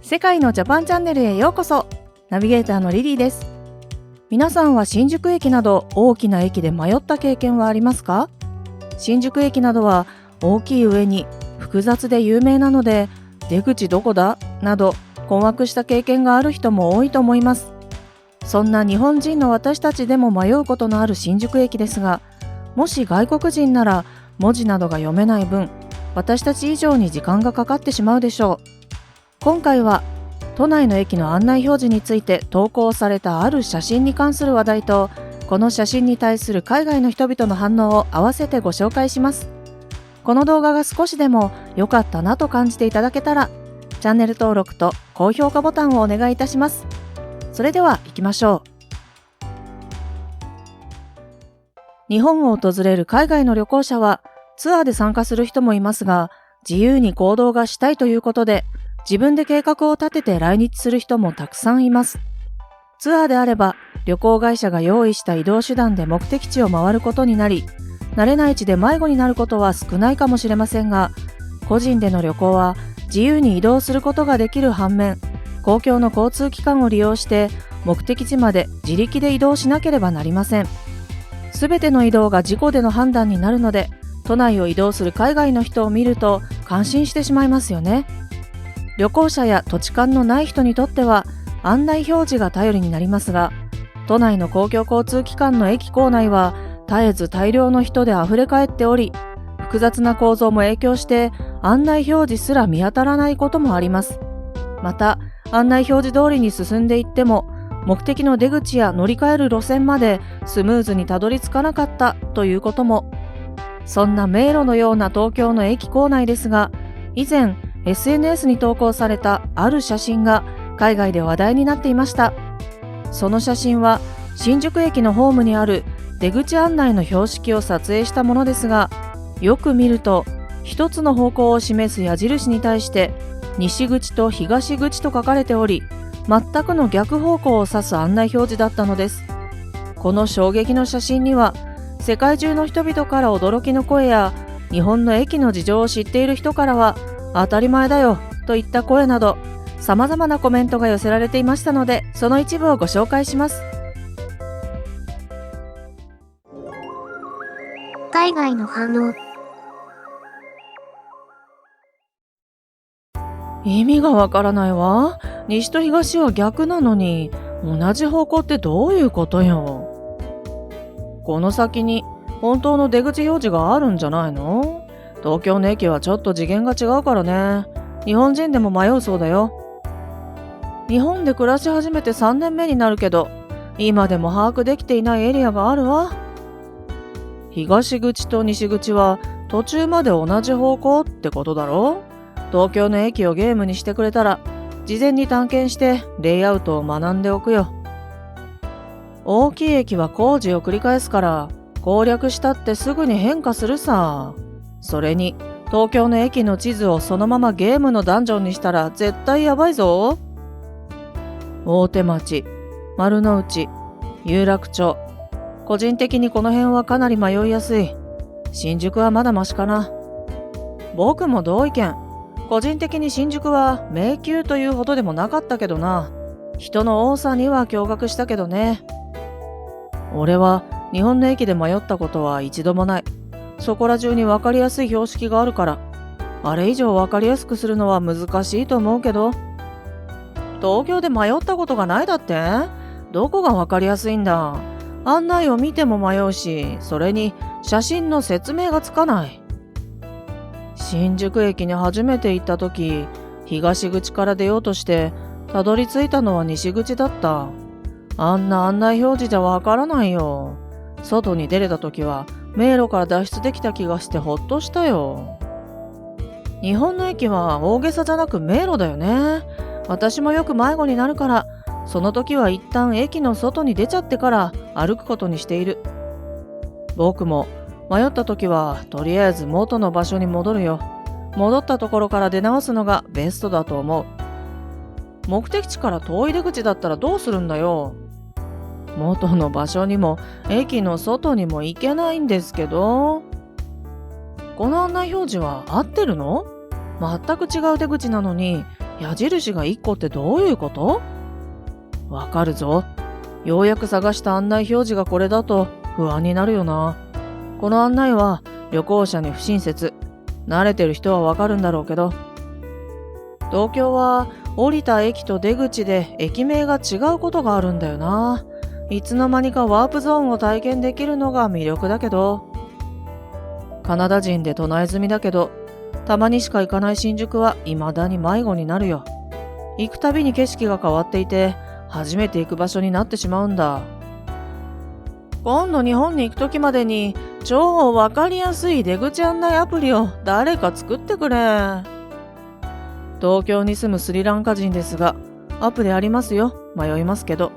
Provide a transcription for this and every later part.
世界のジャパンチャンネルへようこそ。ナビゲーターのリリーです。皆さんは新宿駅など大きな駅で迷った経験はありますか？新宿駅などは大きい上に複雑で有名なので、出口どこだなど困惑した経験がある人も多いと思います。そんな日本人の私たちでも迷うことのある新宿駅ですが、もし外国人なら文字などが読めない分、私たち以上に時間がかかってしまうでしょう。今回は都内の駅の案内表示について投稿されたある写真に関する話題と、この写真に対する海外の人々の反応を合わせてご紹介します。この動画が少しでも良かったなと感じていただけたら、チャンネル登録と高評価ボタンをお願いいたします。それでは行きましょう。日本を訪れる海外の旅行者はツアーで参加する人もいますが、自由に行動がしたいということで自分で計画を立てて来日する人もたくさんいます。ツアーであれば旅行会社が用意した移動手段で目的地を回ることになり、慣れない地で迷子になることは少ないかもしれませんが、個人での旅行は自由に移動することができる反面、公共の交通機関を利用して目的地まで自力で移動しなければなりません。すべての移動が自己での判断になるので、都内を移動する海外の人を見ると感心してしまいますよね。旅行者や土地勘のない人にとっては案内表示が頼りになりますが、都内の公共交通機関の駅構内は絶えず大量の人であふれかえっており、複雑な構造も影響して案内表示すら見当たらないこともあります。また、案内表示通りに進んでいっても、目的の出口や乗り換える路線までスムーズにたどり着かなかったということも。そんな迷路のような東京の駅構内ですが、以前 SNS に投稿されたある写真が海外で話題になっていました。その写真は新宿駅のホームにある出口案内の標識を撮影したものですが、よく見ると一つの方向を示す矢印に対して西口と東口と書かれており、全くの逆方向を指す案内表示だったのです。この衝撃の写真には、世界中の人々から驚きの声や、日本の駅の事情を知っている人からは当たり前だよといった声など、様々なコメントが寄せられていましたので、その一部をご紹介します。海外の反応。意味がわからないわ。西と東は逆なのに、同じ方向ってどういうことよ。この先に本当の出口表示があるんじゃないの？東京の駅はちょっと次元が違うからね。日本人でも迷うそうだよ。日本で暮らし始めて3年目になるけど、今でも把握できていないエリアがあるわ。東口と西口は途中まで同じ方向ってことだろ？東京の駅をゲームにしてくれたら、事前に探検してレイアウトを学んでおくよ。大きい駅は工事を繰り返すから、攻略したってすぐに変化するさ。それに、東京の駅の地図をそのままゲームのダンジョンにしたら絶対やばいぞ。大手町、丸の内、有楽町。個人的にこの辺はかなり迷いやすい。新宿はまだマシかな。僕も同意見。個人的に新宿は迷宮というほどでもなかったけどな。人の多さには驚愕したけどね。俺は日本の駅で迷ったことは一度もない。そこら中に分かりやすい標識があるから、あれ以上分かりやすくするのは難しいと思うけど。東京で迷ったことがないだって？どこが分かりやすいんだ？案内を見ても迷うし、それに写真の説明がつかない。新宿駅に初めて行った時、東口から出ようとしてたどり着いたのは西口だった。あんな案内表示じゃわからないよ。外に出れた時は迷路から脱出できた気がしてほっとしたよ。日本の駅は大げさじゃなく迷路だよね。私もよく迷子になるから、その時は一旦駅の外に出ちゃってから歩くことにしている。僕も迷った時はとりあえず元の場所に戻るよ。戻ったところから出直すのがベストだと思う。目的地から遠い出口だったらどうするんだよ。元の場所にも駅の外にも行けないんですけど。この案内表示は合ってるの？全く違う出口なのに矢印が1個ってどういうこと？わかるぞ。ようやく探した案内表示がこれだと不安になるよな。この案内は旅行者に不親切。慣れてる人はわかるんだろうけど。東京は降りた駅と出口で駅名が違うことがあるんだよな。いつの間にかワープゾーンを体験できるのが魅力だけど。カナダ人で唱え済みだけど、たまにしか行かない新宿は未だに迷子になるよ。行くたびに景色が変わっていて、初めて行く場所になってしまうんだ。今度日本に行くときまでに超わかりやすい出口案内アプリを誰か作ってくれ。東京に住むスリランカ人ですが、アプリありますよ。迷いますけど。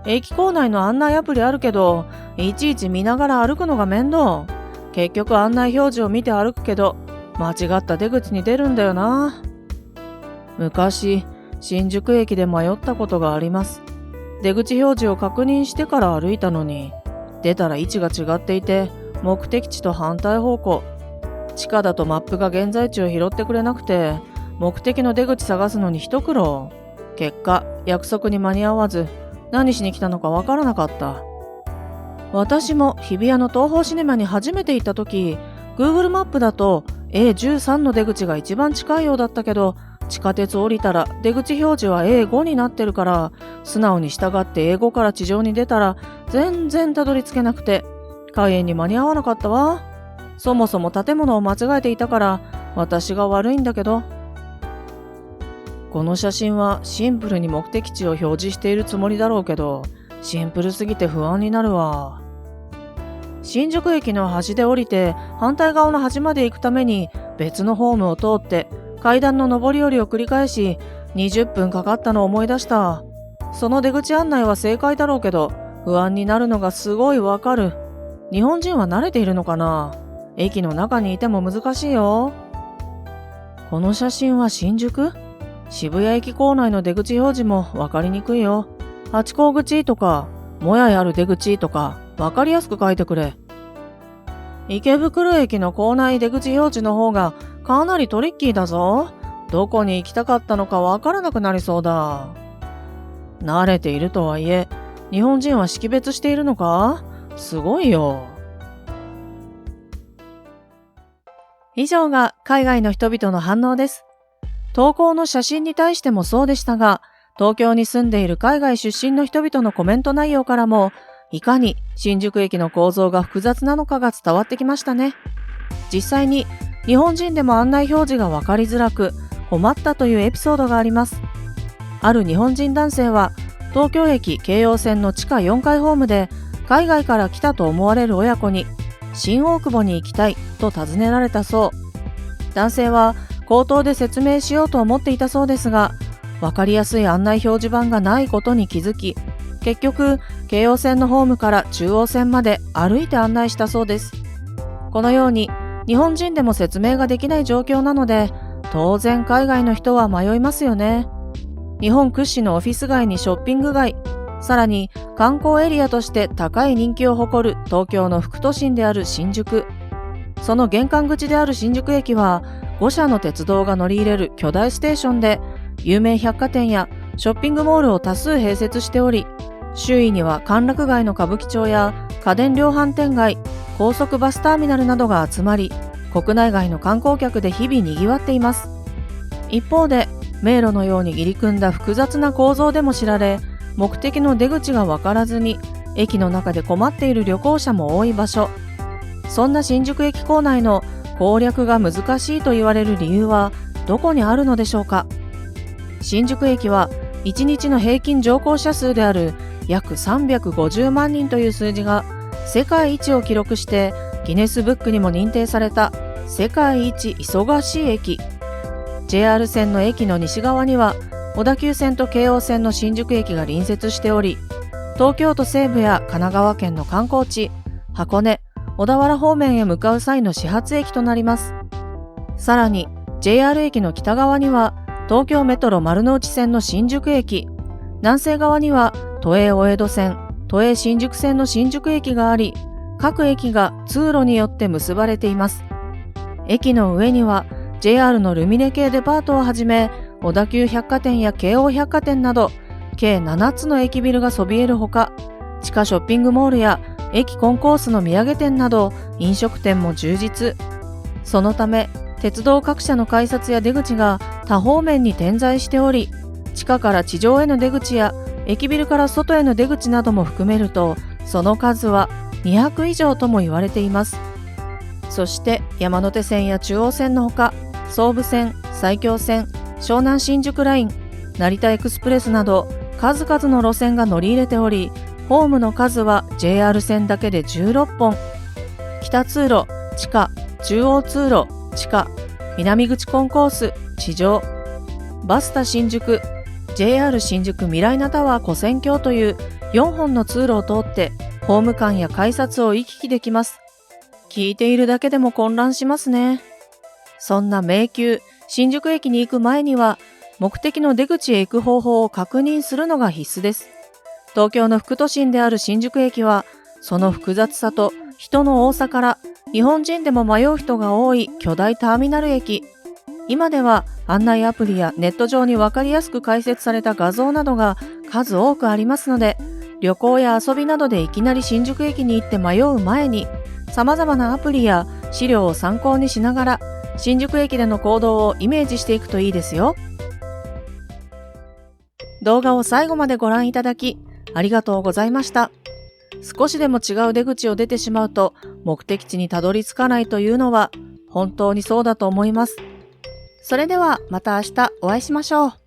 駅構内の案内アプリあるけど、いちいち見ながら歩くのが面倒。結局案内表示を見て歩くけど、間違った出口に出るんだよな。昔、新宿駅で迷ったことがあります。出口表示を確認してから歩いたのに、出たら位置が違っていて、目的地と反対方向。地下だとマップが現在地を拾ってくれなくて、目的の出口探すのに一苦労。結果、約束に間に合わず、何しに来たのかわからなかった。私も日比谷の東宝シネマに初めて行った時、Google マップだと A13 の出口が一番近いようだったけど、地下鉄降りたら出口表示は A5 になってるから、素直に従って A5 から地上に出たら全然たどり着けなくて、開園に間に合わなかったわ。そもそも建物を間違えていたから私が悪いんだけど。この写真はシンプルに目的地を表示しているつもりだろうけど、シンプルすぎて不安になるわ。新宿駅の端で降りて反対側の端まで行くために別のホームを通って階段の上り下りを繰り返し20分かかったのを思い出した。その出口案内は正解だろうけど不安になるのがすごいわかる。日本人は慣れているのかな？駅の中にいても難しいよ。この写真は新宿？渋谷駅構内の出口表示もわかりにくいよ。ハチ公口とか、もやいある出口とか、わかりやすく書いてくれ。池袋駅の構内出口表示の方がかなりトリッキーだぞ。どこに行きたかったのかわからなくなりそうだ。慣れているとはいえ、日本人は識別しているのか？すごいよ。以上が海外の人々の反応です。投稿の写真に対してもそうでしたが、東京に住んでいる海外出身の人々のコメント内容からも、いかに新宿駅の構造が複雑なのかが伝わってきましたね。実際に日本人でも案内表示が分かりづらく困ったというエピソードがあります。ある日本人男性は東京駅京葉線の地下4階ホームで海外から来たと思われる親子に新大久保に行きたいと尋ねられたそう。男性は口頭で説明しようと思っていたそうですが、分かりやすい案内表示板がないことに気づき、結局京葉線のホームから中央線まで歩いて案内したそうです。このように日本人でも説明ができない状況なので、当然海外の人は迷いますよね。日本屈指のオフィス街にショッピング街、さらに観光エリアとして高い人気を誇る東京の副都心である新宿。その玄関口である新宿駅は5社の鉄道が乗り入れる巨大ステーションで、有名百貨店やショッピングモールを多数併設しており、周囲には歓楽街の歌舞伎町や家電量販店街、高速バスターミナルなどが集まり、国内外の観光客で日々賑わっています。一方で、迷路のように入り組んだ複雑な構造でも知られ、目的の出口が分からずに、駅の中で困っている旅行者も多い場所。そんな新宿駅構内の攻略が難しいと言われる理由はどこにあるのでしょうか。新宿駅は1日の平均乗降者数である約350万人という数字が世界一を記録してギネスブックにも認定された世界一忙しい駅。 JR 線の駅の西側には小田急線と京王線の新宿駅が隣接しており、東京都西部や神奈川県の観光地箱根、小田原方面へ向かう際の始発駅となります。さらに JR 駅の北側には東京メトロ丸の内線の新宿駅、南西側には都営大江戸線、都営新宿線の新宿駅があり、各駅が通路によって結ばれています。駅の上には JR のルミネ系デパートをはじめ、小田急百貨店や京王百貨店など計7つの駅ビルがそびえるほか、地下ショッピングモールや駅コンコースの土産店など飲食店も充実。そのため鉄道各社の改札や出口が多方面に点在しており、地下から地上への出口や駅ビルから外への出口なども含めると、その数は200以上とも言われています。そして山手線や中央線のほか、総武線、埼京線、湘南新宿ライン、成田エクスプレスなど数々の路線が乗り入れており、ホームの数は JR 線だけで16本。北通路、地下、中央通路、地下、南口コンコース、地上、バスタ新宿、JR 新宿ミライナタワー古線橋という4本の通路を通ってホーム間や改札を行き来できます。聞いているだけでも混乱しますね。そんな迷宮、新宿駅に行く前には目的の出口へ行く方法を確認するのが必須です。東京の副都心である新宿駅は、その複雑さと人の多さから日本人でも迷う人が多い巨大ターミナル駅。今では案内アプリやネット上に分かりやすく解説された画像などが数多くありますので、旅行や遊びなどでいきなり新宿駅に行って迷う前に、様々なアプリや資料を参考にしながら新宿駅での行動をイメージしていくといいですよ。動画を最後までご覧いただきありがとうございました。少しでも違う出口を出てしまうと目的地にたどり着かないというのは本当にそうだと思います。それではまた明日お会いしましょう。